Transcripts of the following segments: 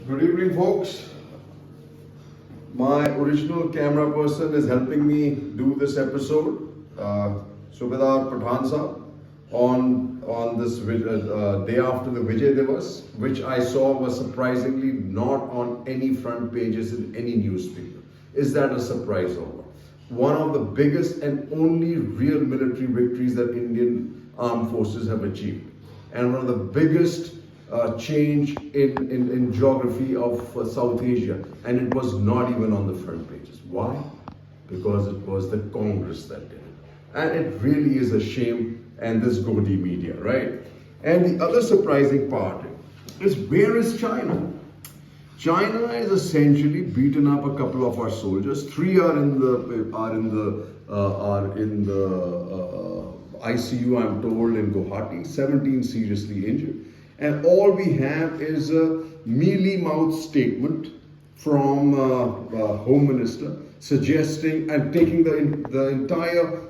Good evening, folks. My original camera person is helping me do this episode, Subedar Pathan Saab, on this day after the Vijay Divas, which I saw was surprisingly not on any front pages in any newspaper. Is that a surprise or what? One of the biggest and only real military victories that Indian armed forces have achieved, and one of the biggest change in geography of South Asia, and it was not even on the front pages. Why? Because it was the Congress that did it. And it really is a shame, and this Godi media, right? And the other surprising part is, where is China? China has essentially beaten up a couple of our soldiers. 3 are in the ICU, I'm told, in Guwahati. 17 seriously injured. And all we have is a mealy-mouthed statement from Home Minister suggesting and taking the entire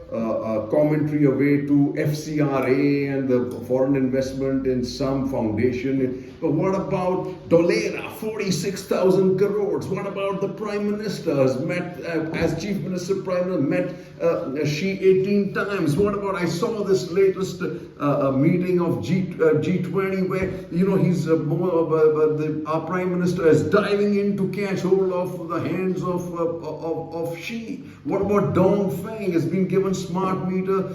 commentary away to FCRA and the foreign investment in some foundation. But what about Dolera, 46,000 crores? What about the Prime Minister has met, as Chief Minister, Prime Minister met Xi 18 times? What about, I saw this latest meeting of G20 where, he's our Prime Minister is diving in to catch hold of the hands of Xi. What about Dongfeng has been given smart meter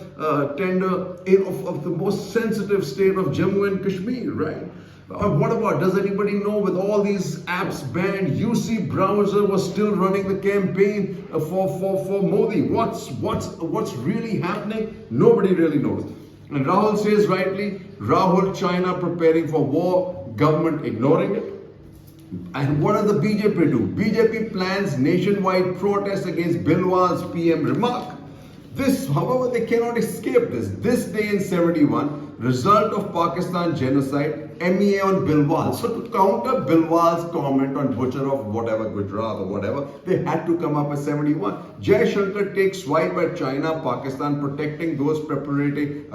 tender of the most sensitive state of Jammu and Kashmir, right? What about, does anybody know, with all these apps banned, UC browser was still running the campaign for Modi? What's really happening? Nobody really knows. And Rahul says rightly, Rahul, China preparing for war, government ignoring it. And what does the BJP do? BJP plans nationwide protest against Bilwal's PM remark. This, however, they cannot escape this. This day in 71, result of Pakistan genocide, MEA on Bilwal. So to counter Bilwal's comment on butcher of whatever, Gujarat or whatever, they had to come up with 71. Jai Shankar takes swipe at China, Pakistan, protecting those perpetrating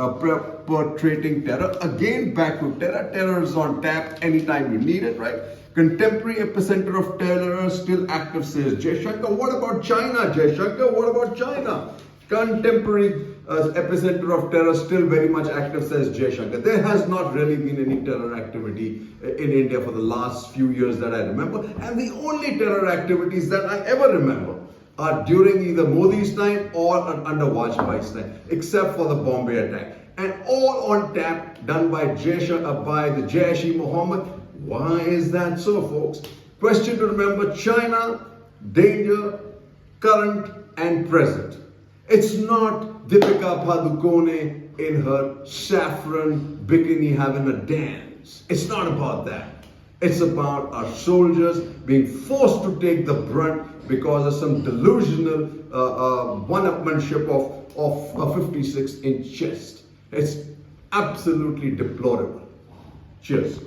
terror. Again, back to terror. Terror is on tap anytime you need it, right? Contemporary epicenter of terror still active, says Jai Shankar. What about China, Jai Shankar? What about China? Contemporary epicenter of terror still very much active, says Jai Shankar. There has not really been any terror activity in India for the last few years that I remember. And the only terror activities that I ever remember are during either Modi's time or under Vajpayee's time, except for the Bombay attack. And all on tap, done by the Jaish-e-Mohammed. Why is that so, folks? Question to remember: China, danger, current and present. It's not Deepika Padukone in her saffron bikini having a dance. It's not about that. It's about our soldiers being forced to take the brunt because of some delusional one-upmanship of a 56-inch chest. It's absolutely deplorable. Cheers.